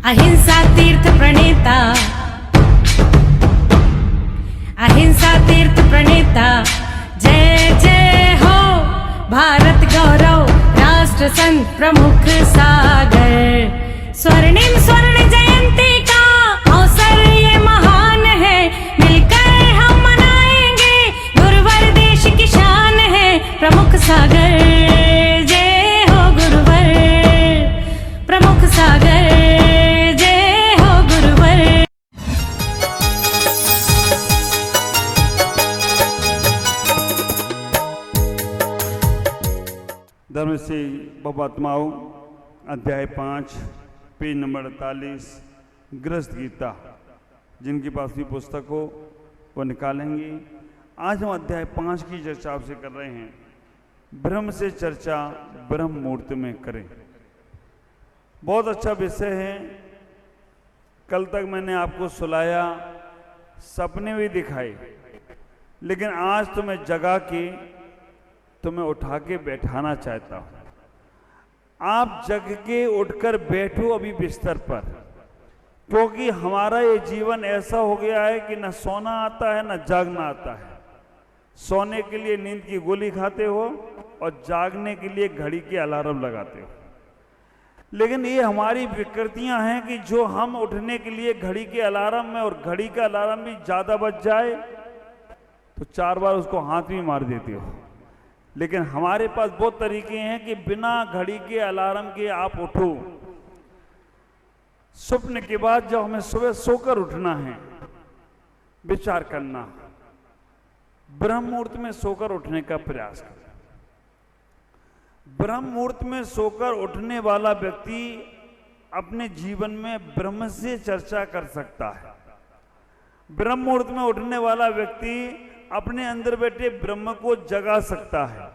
अहिंसा तीर्थ प्रणेता, अहिंसा तीर्थ प्रणेता, जय जय हो भारत गौरव राष्ट्र संत प्रमुख सागर। स्वर्णिम स्वर्ण जयंती का अवसर ये महान है, मिलकर हम मनाएंगे गुरुवर देश की शान है प्रमुख सागर। जय हो गुरुवर प्रमुख सागर, जय हो गुरुवर। धर्म से बपात्माओं अध्याय 5 पेज नंबर 48 गृहस्थ गीता। जिनके पास भी पुस्तक हो वो निकालेंगे। आज हम अध्याय 5 की चर्चा आपसे कर रहे हैं। ब्रह्म से चर्चा ब्रह्म मुहूर्त में करें। बहुत अच्छा विषय है। कल तक मैंने आपको सुलाया, सपने भी दिखाए, लेकिन आज तो मैं जगा के तुम्हें उठा के बैठाना चाहता हूं। आप जग के उठकर बैठो अभी बिस्तर पर, क्योंकि हमारा ये जीवन ऐसा हो गया है कि न सोना आता है न जागना आता है। सोने के लिए नींद की गोली खाते हो और जागने के लिए घड़ी के अलार्म लगाते हो। लेकिन ये हमारी विकृतियां हैं कि जो हम उठने के लिए घड़ी के अलार्म में, और घड़ी का अलार्म भी ज़्यादा बज जाए तो 4 बार उसको हाथ भी मार देते हो। लेकिन हमारे पास बहुत तरीके हैं कि बिना घड़ी के अलार्म के आप उठो। स्वप्न के बाद जब हमें सुबह सोकर उठना है, विचार करना, ब्रह्म मुहूर्त में सोकर उठने का प्रयास करें। ब्रह्म मुहूर्त में सोकर उठने वाला व्यक्ति अपने जीवन में ब्रह्म से चर्चा कर सकता है। ब्रह्म मुहूर्त में उठने वाला व्यक्ति अपने अंदर बैठे ब्रह्म को जगा सकता है।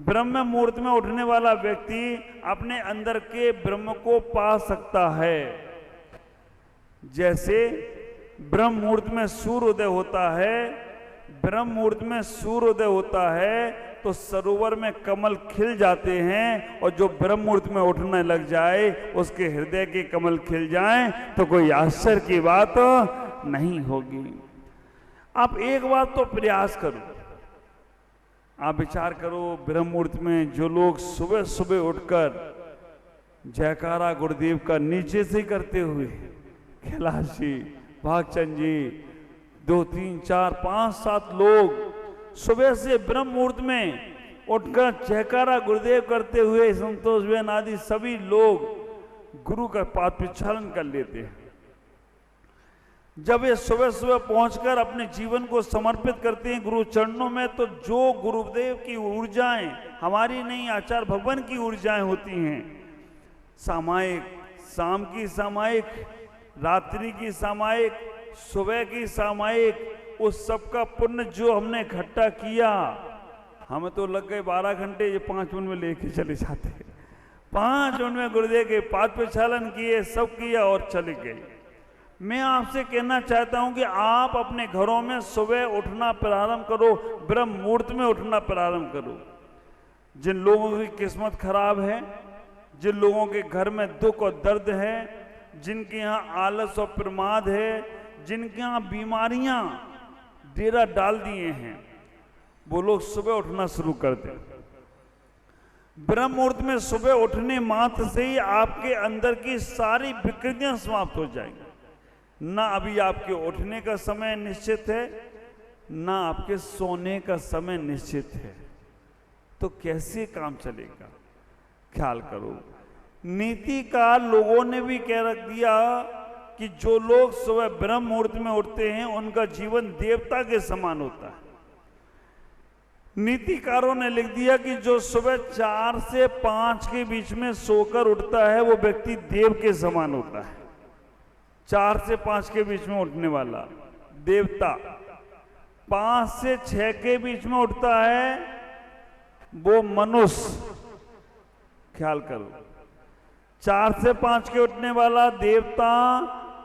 ब्रह्म मुहूर्त में उठने वाला व्यक्ति अपने अंदर के ब्रह्म को पा सकता है। जैसे ब्रह्म मुहूर्त में सूर्योदय होता है, ब्रह्म मुहूर्त में सूर्योदय होता है तो सरोवर में कमल खिल जाते हैं, और जो ब्रह्म मुहूर्त में उठने लग जाए उसके हृदय के कमल खिल जाएं तो कोई आश्चर्य की बात नहीं होगी। आप एक बात तो प्रयास करो, आप विचार करो, ब्रह्म मुहूर्त में जो लोग सुबह सुबह उठकर जयकारा गुरुदेव का नीचे से करते हुए, कैलाश जी, भागचंद जी, 2 3 4 5 7 लोग सुबह से ब्रह्म मुहूर्त में उठकर जयकारा गुरुदेव करते हुए, संतोष बेन आदि सभी लोग गुरु का पाद प्रक्षालन कर लेते हैं। जब ये सुबह सुबह पहुंचकर अपने जीवन को समर्पित करते हैं गुरु चरणों में, तो जो गुरुदेव की ऊर्जाएं, हमारी नहीं, आचार्य भगवान की ऊर्जाएं होती हैं, सामायिक, शाम की सामायिक, रात्रि की सामायिक, सुबह की सामायिक, उस सब का पुण्य जो हमने इकट्ठा किया, हमें तो लग गए 12 घंटे, ये 5 मिनट में लेके चले जाते हैं। 5 मिनट में गुरुदेव के पाद प्रक्षालन किए, सब किया और चले गए। मैं आपसे कहना चाहता हूं कि आप अपने घरों में सुबह उठना प्रारंभ करो, ब्रह्म मुहूर्त में उठना प्रारंभ करो। जिन लोगों की किस्मत खराब है, जिन लोगों के घर में दुख और दर्द है, जिनके यहाँ आलस और प्रमाद है, जिनके यहाँ बीमारियां डेरा डाल दिए हैं, वो लोग सुबह उठना शुरू कर दें। ब्रह्म मुहूर्त में सुबह उठने मात्र से ही आपके अंदर की सारी विकृतियां समाप्त हो जाएंगी। ना अभी आपके उठने का समय निश्चित है, ना आपके सोने का समय निश्चित है, तो कैसे काम चलेगा? ख्याल करो। नीतिकार लोगों ने भी कह रख दिया कि जो लोग सुबह ब्रह्म मुहूर्त में उठते हैं उनका जीवन देवता के समान होता है। नीतिकारों ने लिख दिया कि जो सुबह 4 से 5 के बीच में सोकर उठता है वो व्यक्ति देव के समान होता है। 4 से 5 के बीच में उठने वाला देवता, 5 से 6 के बीच में उठता है वो मनुष्य। ख्याल करो, 4 से 5 के उठने वाला देवता,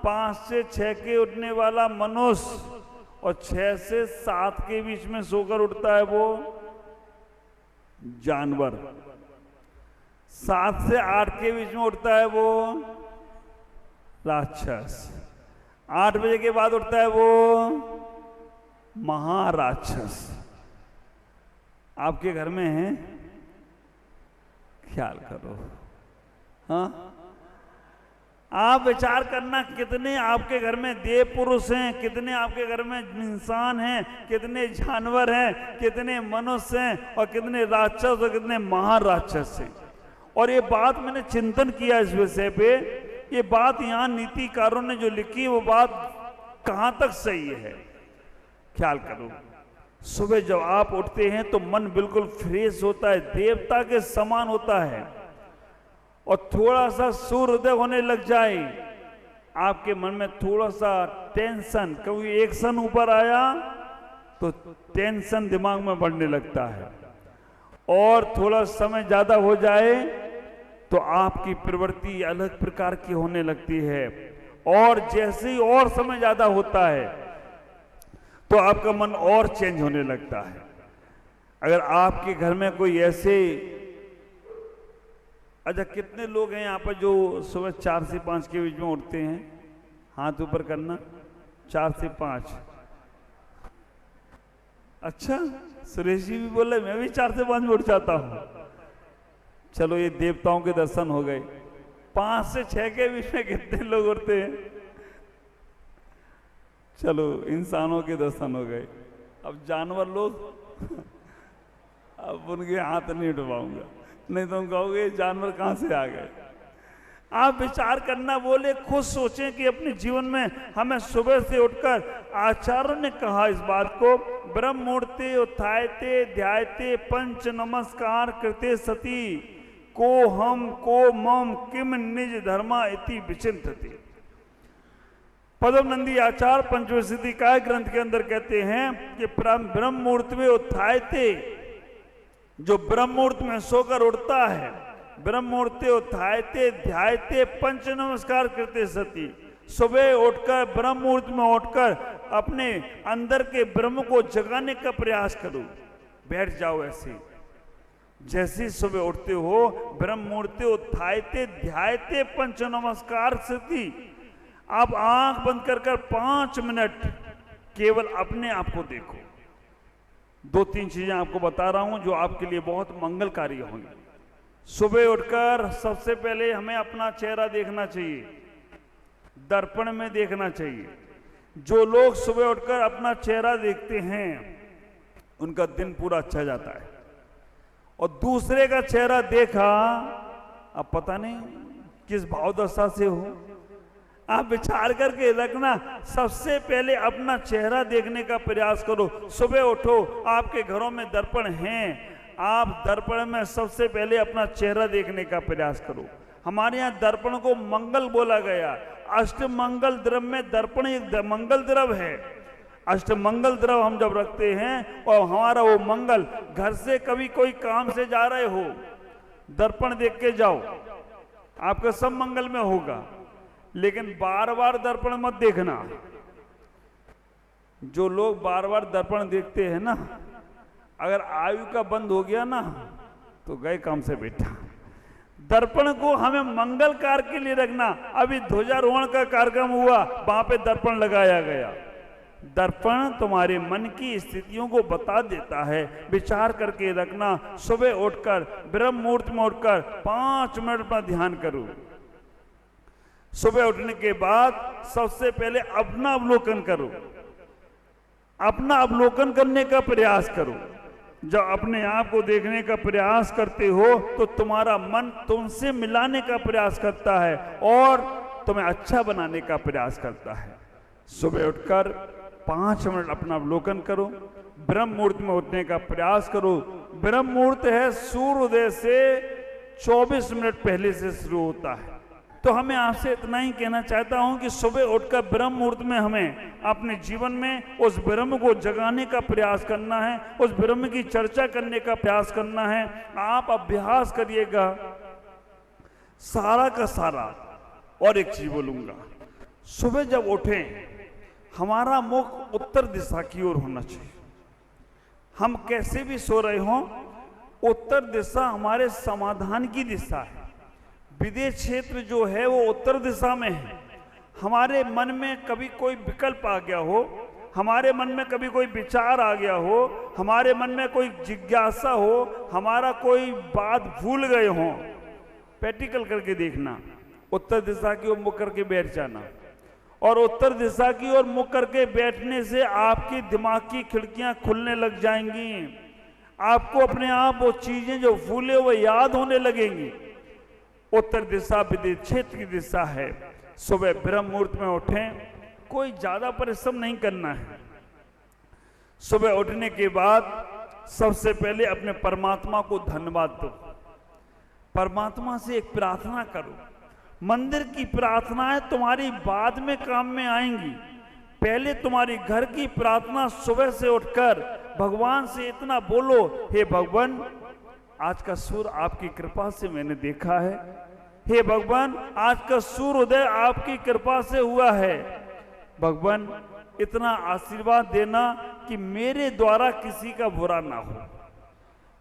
5 से 6 के उठने वाला मनुष्य, और 6 से 7 के बीच में सोकर उठता है वो जानवर। 7 से 8 के बीच में उठता है वो राक्षस। 8 बजे के बाद उठता है वो महाराक्षस। आपके घर में है, ख्याल करो। हाँ, आप विचार करना कितने आपके घर में देव पुरुष हैं, कितने आपके घर में इंसान हैं, कितने जानवर हैं, कितने मनुष्य हैं, और कितने राक्षस और कितने महाराक्षस हैं। और ये बात मैंने चिंतन किया इस विषय पे, ये बात यहाँ नीतिकारों ने जो लिखी वो बात कहाँ तक सही है। ख्याल करो, सुबह जब आप उठते हैं तो मन बिल्कुल फ्रेश होता है, देवता के समान होता है। और थोड़ा सा सूर्योदय होने लग जाए, आपके मन में थोड़ा सा टेंशन, कभी एक्शन ऊपर आया तो टेंशन दिमाग में बढ़ने लगता है। और थोड़ा समय ज्यादा हो जाए तो आपकी प्रवृत्ति अलग प्रकार की होने लगती है। और जैसे ही और समय ज्यादा होता है तो आपका मन और चेंज होने लगता है। अगर आपके घर में कोई ऐसे, अच्छा कितने लोग हैं यहाँ पर जो सुबह 4 से 5 के बीच में उठते हैं? हाथ ऊपर करना। 4 से 5। अच्छा, सुरेश जी भी बोले मैं भी 4 से 5 में उठ जाता हूँ। चलो ये देवताओं के दर्शन हो गए। 5 से 6 के बीच में कितने लोग उठते हैं? चलो इंसानों के दर्शन हो गए। अब जानवर लोग अब उनके हाथ नहीं उठवाऊंगा, नहीं तो हम कहोगे जानवर कहां से आ गए। आप विचार करना, बोले खुद सोचें कि अपने जीवन में हमें सुबह से उठकर, आचार्यों ने कहा इस बात को, ब्रह्म मुहूर्ते उत्थायते ध्यायते पंच नमस्कार कृते सती को हम को मम किम निज धर्मा इति विचिंतति। पद्म नंदी आचार्य पंचविंशति काय ग्रंथ के अंदर कहते हैं कि ब्रह्म मुहूर्त में उत्थायते, जो ब्रह्म मुहूर्त में सोकर उठता है, ब्रह्म मुहूर्ते उत्थायते ध्यायते पंच नमस्कार करते सती, सुबह उठकर ब्रह्म मुहूर्त में उठकर अपने अंदर के ब्रह्म को जगाने का प्रयास करो। बैठ जाओ ऐसे, जैसे सुबह उठते हो ब्रह्म मुहूर्ते उत्थायते ध्यायते पंच नमस्कार सती, आप आंख बंद कर 5 मिनट केवल अपने आप को देखो। 2-3 चीजें आपको बता रहा हूं जो आपके लिए बहुत मंगलकारी होंगी। सुबह उठकर सबसे पहले हमें अपना चेहरा देखना चाहिए, दर्पण में देखना चाहिए। जो लोग सुबह उठकर अपना चेहरा देखते हैं उनका दिन पूरा अच्छा जाता है। और दूसरे का चेहरा देखा, अब पता नहीं किस भावदशा से हो, आप विचार करके रखना। सबसे पहले अपना चेहरा देखने का प्रयास करो। सुबह उठो, आपके घरों में दर्पण हैं, आप दर्पण में सबसे पहले अपना चेहरा देखने का प्रयास करो। हमारे यहाँ दर्पण को मंगल बोला गया। अष्टमंगल द्रव्य में दर्पण एक मंगल द्रव्य है। अष्टमंगल द्रव्य हम जब रखते हैं और हमारा वो मंगल, घर से कभी कोई काम से जा रहे हो, दर्पण देख के जाओ, आपका सब मंगल में होगा। लेकिन बार बार दर्पण मत देखना। जो लोग बार बार दर्पण देखते हैं ना, अगर आयु का बंद हो गया ना तो गए काम से बेटा। दर्पण को हमें मंगल कार्य के लिए रखना। अभी ध्वजारोहण का कार्यक्रम हुआ, वहां पे दर्पण लगाया गया। दर्पण तुम्हारे मन की स्थितियों को बता देता है। विचार करके रखना। सुबह उठकर ब्रह्म मुहूर्त में उठकर 5 मिनट पर ध्यान करो। सुबह उठने के बाद सबसे पहले अपना अवलोकन करो, अपना अवलोकन करने का प्रयास करो। जब अपने आप को देखने का प्रयास करते हो तो तुम्हारा मन तुमसे मिलाने का प्रयास करता है और तुम्हें अच्छा बनाने का प्रयास करता है। सुबह उठकर 5 मिनट अपना अवलोकन करो, ब्रह्म मुहूर्त में उठने का प्रयास करो। ब्रह्म मुहूर्त है सूर्योदय से 24 मिनट पहले से शुरू होता है। तो हमें आपसे इतना ही कहना चाहता हूं कि सुबह उठकर ब्रह्म मुहूर्त में हमें अपने जीवन में उस ब्रह्म को जगाने का प्रयास करना है, उस ब्रह्म की चर्चा करने का प्रयास करना है। आप अभ्यास करिएगा सारा का सारा। और एक चीज बोलूंगा, सुबह जब उठें हमारा मुख उत्तर दिशा की ओर होना चाहिए। हम कैसे भी सो रहे हों, उत्तर दिशा हमारे समाधान की दिशा है। विदेश क्षेत्र जो है वो उत्तर दिशा में है हमारे मन में कभी कोई विकल्प आ गया हो, हमारे मन में कभी कोई विचार आ गया हो, हमारे मन में कोई जिज्ञासा हो, हमारा कोई बात भूल गए हो, प्रैक्टिकल करके देखना, उत्तर दिशा की ओर मुख करके बैठ जाना। और उत्तर दिशा की ओर मुख करके बैठने से आपकी दिमाग की खिड़कियां खुलने लग जाएंगी। आपको अपने आप वो चीजें जो भूले वो याद होने लगेंगी। उत्तर दिशा विदित क्षेत्र की दिशा है। सुबह ब्रह्म मुहूर्त में उठें, कोई ज्यादा परिश्रम नहीं करना है। सुबह उठने के बाद सबसे पहले अपने परमात्मा को धन्यवाद दो। परमात्मा से एक प्रार्थना करो। मंदिर की प्रार्थनाएं तुम्हारी बाद में काम में आएंगी। पहले तुम्हारी घर की प्रार्थना सुबह से उठकर भगवान से इतना बोलो, हे भगवान आज का सूर्य आपकी कृपा से मैंने देखा है। हे भगवान आज का सूर्योदय आपकी कृपा से हुआ है। भगवान इतना आशीर्वाद देना कि मेरे द्वारा किसी का बुरा ना हो,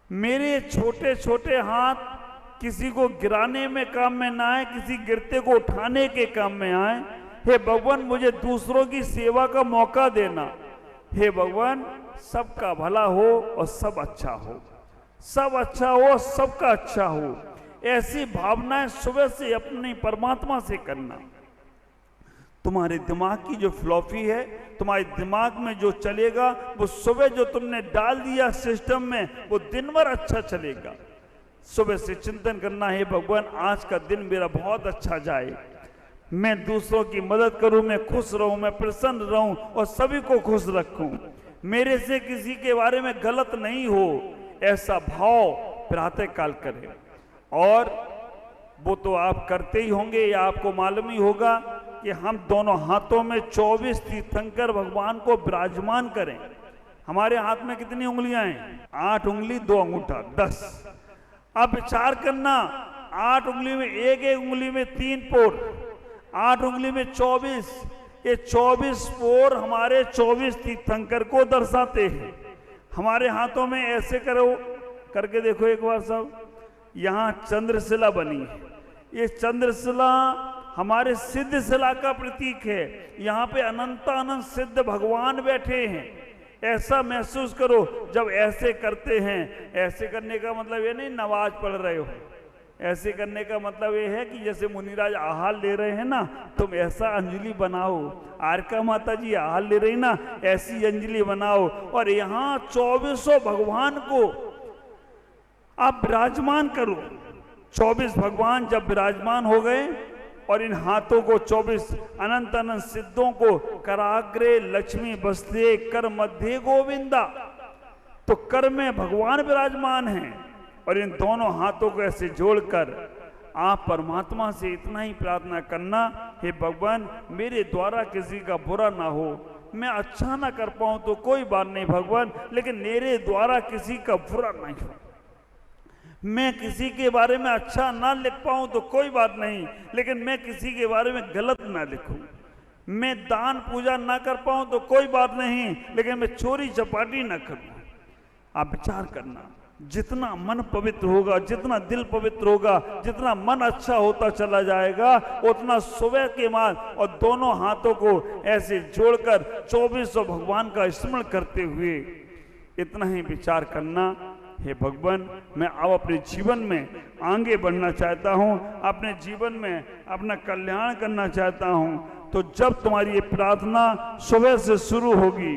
मेरे छोटे छोटे हाथ किसी को गिराने में काम में ना आए, किसी गिरते को उठाने के काम में आए। हे भगवान मुझे दूसरों की सेवा का मौका देना। हे भगवान सबका भला हो और सब अच्छा हो, सब अच्छा हो, सबका अच्छा हो। ऐसी भावनाएं सुबह से अपनी परमात्मा से करना। तुम्हारे दिमाग की जो फिलॉसफी है, तुम्हारे दिमाग में जो चलेगा वो सुबह जो तुमने डाल दिया सिस्टम में, वो दिन भर अच्छा चलेगा। सुबह से चिंतन करना है, भगवान आज का दिन मेरा बहुत अच्छा जाए, मैं दूसरों की मदद करूं, मैं खुश रहूं, मैं प्रसन्न रहूं और सभी को खुश रखूं, मेरे से किसी के बारे में गलत नहीं हो, ऐसा भाव प्रातः काल करें। और वो तो आप करते ही होंगे, या आपको मालूम ही होगा कि हम दोनों हाथों में 24 तीर्थंकर भगवान को विराजमान करें। हमारे हाथ में कितनी उंगलियां हैं? 8 उंगली 2 अंगूठा 10। अब विचार करना, 8 उंगली में एक उंगली में 3 पोर, 8 उंगली में 24, ये 24 पोर हमारे 24 तीर्थंकर को दर्शाते हैं। हमारे हाथों में ऐसे करो, करके देखो एक बार सब। यहाँ चंद्रशिला बनी है, ये चंद्रशिला हमारे सिद्ध शिला का प्रतीक है। यहाँ पे अनंत सिद्ध भगवान बैठे हैं। ऐसा महसूस करो जब ऐसे करते हैं। ऐसे करने का मतलब ये नहीं नमाज पढ़ रहे हो, ऐसे करने का मतलब ये है कि जैसे मुनिराज आहार ले रहे हैं ना, तुम ऐसा अंजलि बनाओ। आरका माता जी आहार ले रही ना, ऐसी अंजलि बनाओ और यहाँ 24 भगवान को आप विराजमान करो। 24 भगवान जब विराजमान हो गए और इन हाथों को 24 अनंत अनंत सिद्धों को कराग्रे लक्ष्मी बसते कर मध्य गोविंदा, तो कर में भगवान विराजमान हैं। और इन दोनों हाथों को ऐसे जोड़कर आप परमात्मा से इतना ही प्रार्थना करना, हे भगवान मेरे द्वारा किसी का बुरा ना हो, मैं अच्छा ना कर पाऊं तो कोई बात नहीं भगवान, लेकिन मेरे द्वारा किसी का बुरा नहीं हो। मैं किसी के बारे में अच्छा ना लिख पाऊं तो कोई बात नहीं, लेकिन मैं किसी के बारे में गलत ना लिखूं। मैं दान पूजा ना कर पाऊं तो कोई बात नहीं, लेकिन मैं चोरी चपाटी ना करूं। आप विचार करना, जितना मन पवित्र होगा, जितना दिल पवित्र होगा, जितना मन अच्छा होता चला जाएगा, उतना सुबह के बाद और दोनों हाथों को ऐसे जोड़कर 24 भगवान का स्मरण करते हुए इतना ही विचार करना, हे भगवान मैं अब अपने जीवन में आगे बढ़ना चाहता हूं, अपने जीवन में अपना कल्याण करना चाहता हूं। तो जब तुम्हारी ये प्रार्थना सुबह से शुरू होगी,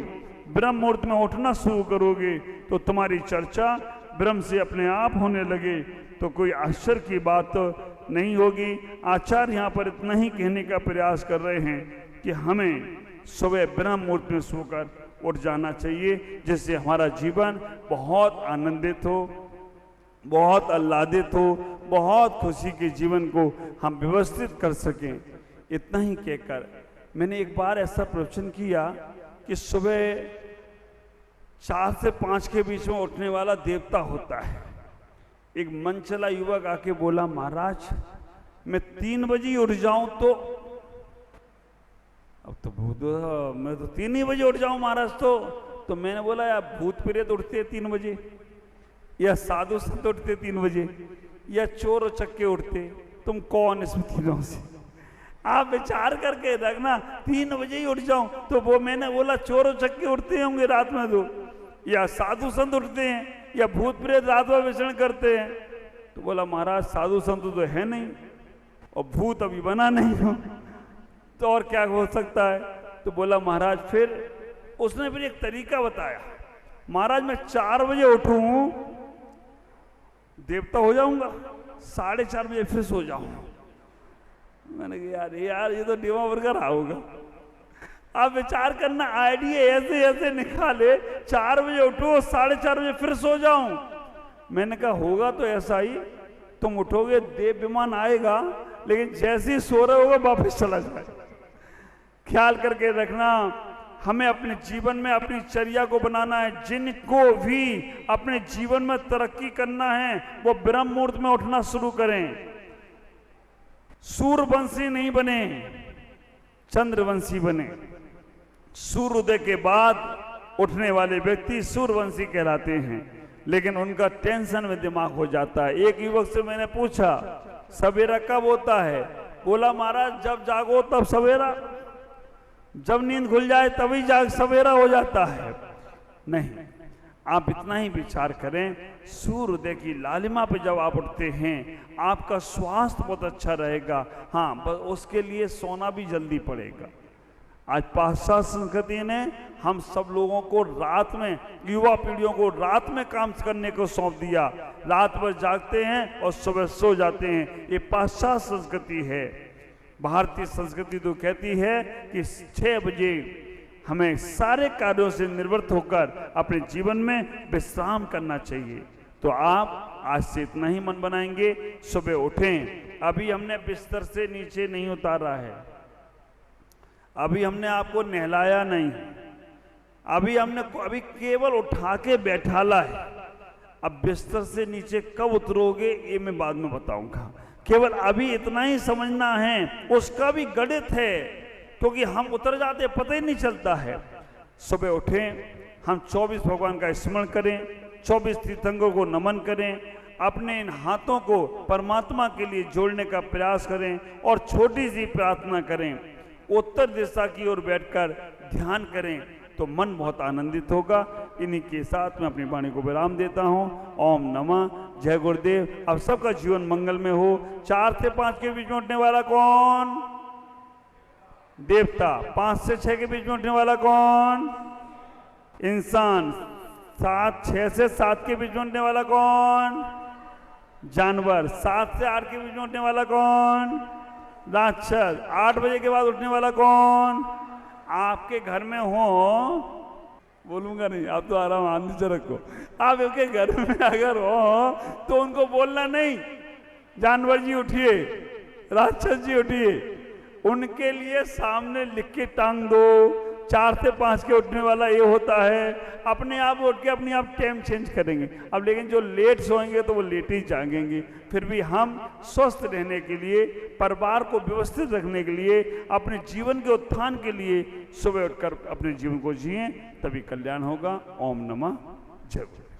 ब्रह्म मुहूर्त में उठना शुरू करोगे, तो तुम्हारी चर्चा ब्रह्म से अपने आप होने लगे, तो कोई आश्चर्य की बात तो नहीं होगी। आचार्य यहाँ पर इतना ही कहने का प्रयास कर रहे हैं कि हमें सुबह ब्रह्म मुहूर्त में सोकर उठ जाना चाहिए, जिससे हमारा जीवन बहुत आनंदित हो, बहुत आह्लादित हो, बहुत खुशी के जीवन को हम व्यवस्थित कर सकें। इतना ही कहकर मैंने एक बार ऐसा प्रवचन किया कि सुबह 4 से 5 के बीच में उठने वाला देवता होता है। एक मन चला युवक आके बोला, महाराज मैं 3 बजे उठ जाऊं अब तो भूत, मैं तो 3 ही बजे उठ जाऊं महाराज। तो मैंने बोला यार भूत प्रेत उठते 3 बजे, या साधु संत उठते 3 बजे, या चोर चक्के उठते, तुम कौन इसमें तीनों से? आप विचार करके रखना, 3 बजे ही उठ जाऊं तो वो मैंने बोला चोर उचक्के उठते होंगे रात में, तो या साधु संत उठते हैं, या भूत प्रेत रात में विचरण करते हैं। तो बोला महाराज साधु संत तो है नहीं और भूत अभी बना नहीं हो, तो और क्या हो सकता है। तो बोला महाराज, फिर उसने फिर एक तरीका बताया, महाराज मैं 4 बजे उठूं देवता हो जाऊंगा, 4:30 बजे फिर सो जाऊं। मैंने कहा यार ये तो डिवा वर्गर होगा। आप विचार करना, आइडिया ऐसे ऐसे निकाले, 4 बजे उठो 4:30 बजे फिर सो जाऊं। मैंने कहा होगा तो ऐसा ही, तुम उठोगे देव विमान आएगा, लेकिन जैसे ही सो रहे होगा वापस चला जाए। ख्याल करके रखना, हमें अपने जीवन में अपनी चर्या को बनाना है। जिनको भी अपने जीवन में तरक्की करना है वो ब्रह्म मुहूर्त में उठना शुरू करें। सूर्यवंशी नहीं बने, चंद्रवंशी बने। सूर्योदय के बाद उठने वाले व्यक्ति सूर्यवंशी कहलाते हैं, लेकिन उनका टेंशन में दिमाग हो जाता है। एक युवक से मैंने पूछा सवेरा कब होता है, बोला महाराज जब जागो तब सवेरा, जब नींद खुल जाए तभी सवेरा हो जाता है। नहीं, आप इतना ही विचार करें, सूर्योदय की लालिमा पे जब आप उठते हैं आपका स्वास्थ्य बहुत अच्छा रहेगा। हाँ, बस उसके लिए सोना भी जल्दी पड़ेगा। आज पाश्चात्य संस्कृति ने हम सब लोगों को रात में, युवा पीढ़ियों को रात में काम करने को सौंप दिया। रात भर जागते हैं और सुबह सो जाते हैं। ये पाश्चात्य संस्कृति है। भारतीय संस्कृति तो कहती है कि 6 बजे हमें सारे कार्यों से निवृत्त होकर अपने जीवन में विश्राम करना चाहिए। तो आप आज से इतना ही मन बनाएंगे, सुबह उठें। अभी हमने बिस्तर से नीचे नहीं उतारा है, अभी हमने आपको नहलाया नहीं, अभी केवल उठा के बैठाला है। अब बिस्तर से नीचे कब उतरोगे ये मैं बाद में बताऊंगा। केवल अभी इतना ही समझना है, उसका भी गणित है, क्योंकि हम उतर जाते पता ही नहीं चलता है। सुबह उठें, हम 24 भगवान का स्मरण करें, 24 तीर्थंकरों को नमन करें, अपने इन हाथों को परमात्मा के लिए जोड़ने का प्रयास करें और छोटी सी प्रार्थना करें। उत्तर दिशा की ओर बैठकर ध्यान करें तो मन बहुत आनंदित होगा। इन्हीं के साथ मैं अपनी वाणी को विराम देता हूँ। ओम नमः, जय गुरुदेव। अब सबका जीवन मंगल में हो। 4 से 5 के बीच में उठने वाला कौन? देवता। 5 से 6 के बीच में उठने वाला कौन? इंसान। 6 से 7 के बीच में उठने वाला कौन? जानवर। 7 से 8 के बीच में उठने वाला कौन? राक्षस। 8 बजे के बाद उठने वाला कौन? आपके घर में हो, बोलूंगा नहीं, आप तो आराम आंधी से रखो। आप आपके घर में अगर हो तो उनको बोलना नहीं, जानवर जी उठिए, राक्षस जी उठिए, उनके लिए सामने लिख के टांग दो। 4 से 5 के उठने वाला ये होता है, अपने आप उठ के अपने आप टाइम चेंज करेंगे। अब लेकिन जो लेट सोएंगे तो वो लेट ही जागेंगे। फिर भी हम स्वस्थ रहने के लिए, परिवार को व्यवस्थित रखने के लिए, अपने जीवन के उत्थान के लिए सुबह उठकर अपने जीवन को जिएं, तभी कल्याण होगा। ओम नमः, जय गुरु।